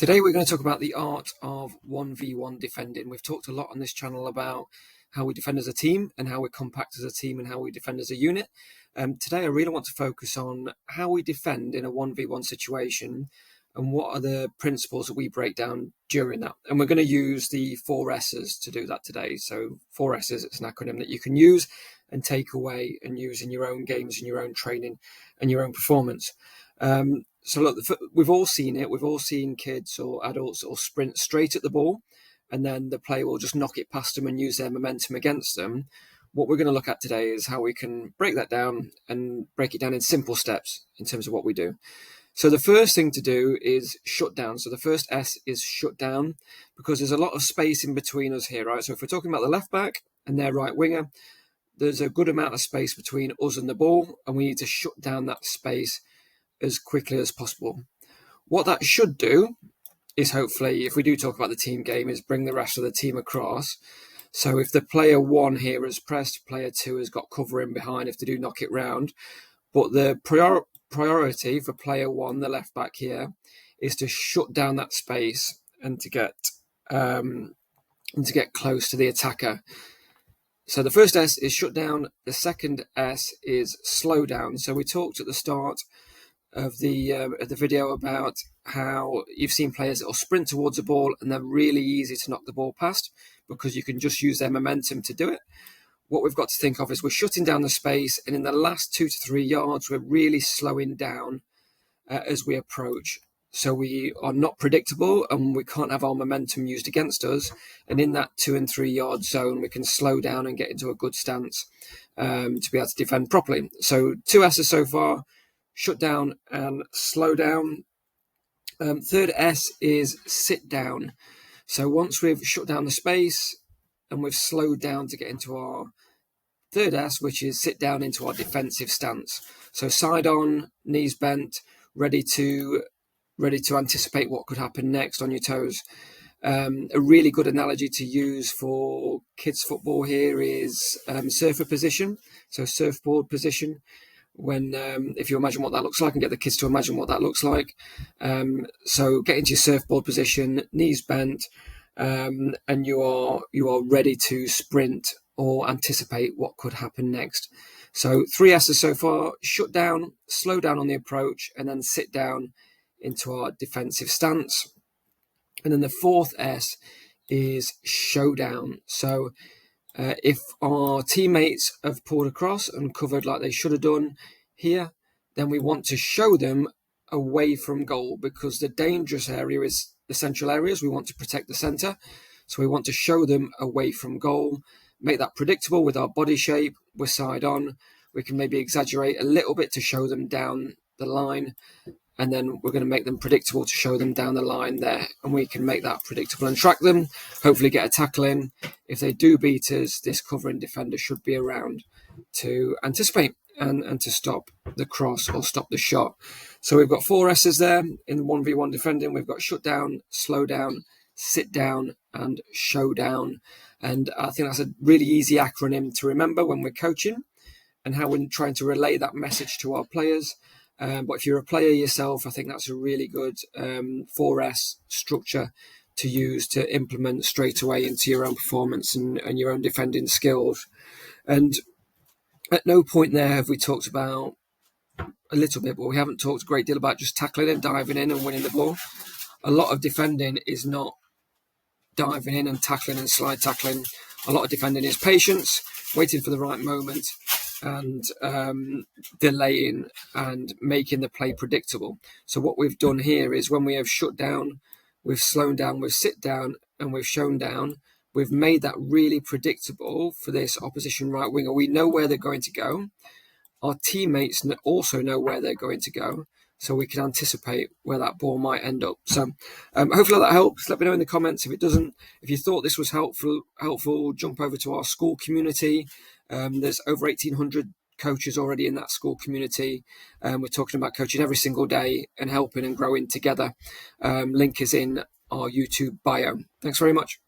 Today we're going to talk about the art of 1v1 defending. We've talked a lot on this channel about how we defend as a team and how we compact as a team and how we defend as a unit. Today I really want to focus on how we defend in a 1v1 situation and what are the principles that we break down during that. And we're going to use the 4S's to do that today. So 4S's, it's an acronym that you can use and take away and use in your own games, in your own training and your own performance. So look, we've all seen it. We've all seen kids or adults or sprint straight at the ball, and then the player will just knock it past them and use their momentum against them. What we're going to look at today is how we can break that down and break it down in simple steps in terms of what we do. So the first thing to do is shut down. So the first S is shut down, because there's a lot of space in between us here, right? So if we're talking about the left back and their right winger, there's a good amount of space between us and the ball, and we need to shut down that space as quickly as possible. What that should do is, hopefully, if we do talk about the team game, is bring the rest of the team across. So if the player one here has pressed, player two has got cover in behind if they do knock it round. But the priority for player one, the left back here, is to shut down that space and to get close to the attacker. So the first S is shut down. The second S is slow down. So we talked at the start of the video about how you've seen players that will sprint towards the ball and they're really easy to knock the ball past because you can just use their momentum to do it. What we've got to think of is we're shutting down the space, and in the last 2 to 3 yards we're really slowing down as we approach. So we are not predictable and we can't have our momentum used against us, and in that 2 and 3 yard zone we can slow down and get into a good stance to be able to defend properly. So 2 S's so far: shut down and slow down. Third S is sit down. So once we've shut down the space and we've slowed down to get into our third S, which is sit down into our defensive stance. So side on, knees bent, ready to anticipate what could happen next on your toes. A really good analogy to use for kids football here is surfer position, so surfboard position. When if you imagine what that looks like and get the kids to imagine what that looks like. So get into your surfboard position, knees bent, and you are ready to sprint or anticipate what could happen next. So 3 S's so far: shut down, slow down on the approach, and then sit down into our defensive stance. And then the fourth S is showdown. So if our teammates have pulled across and covered like they should have done here, then we want to show them away from goal, because the dangerous area is the central areas. We want to protect the centre. So we want to show them away from goal, make that predictable with our body shape. We're side on. We can maybe exaggerate a little bit to show them down the line, and then we're going to make them predictable to show them down the line there, and we can make that predictable and track them, hopefully get a tackle in. If they do beat us, this covering defender should be around to anticipate and to stop the cross or stop the shot. So we've got 4 S's there in the 1v1 defending. We've got shut down, slow down, sit down, and show down. And I think that's a really easy acronym to remember when we're coaching and how we're trying to relay that message to our players. But if you're a player yourself, I think that's a really good 4S structure to use to implement straight away into your own performance and your own defending skills. And at no point there have we talked about, a little bit, but we haven't talked a great deal about just tackling and diving in and winning the ball. A lot of defending is not diving in and tackling and slide tackling. A lot of defending is patience, waiting for the right moment, and delaying and making the play predictable. So what we've done here is, when we have shut down, we've slowed down, we've sit down, and we've shown down, we've made that really predictable for this opposition right winger. We know where they're going to go. Our teammates also know where they're going to go, so we can anticipate where that ball might end up. So hopefully that helps. Let me know in the comments if it doesn't. If you thought this was helpful, jump over to our school community. There's over 1,800 coaches already in that school community. We're talking about coaching every single day and helping and growing together. Link is in our YouTube bio. Thanks very much.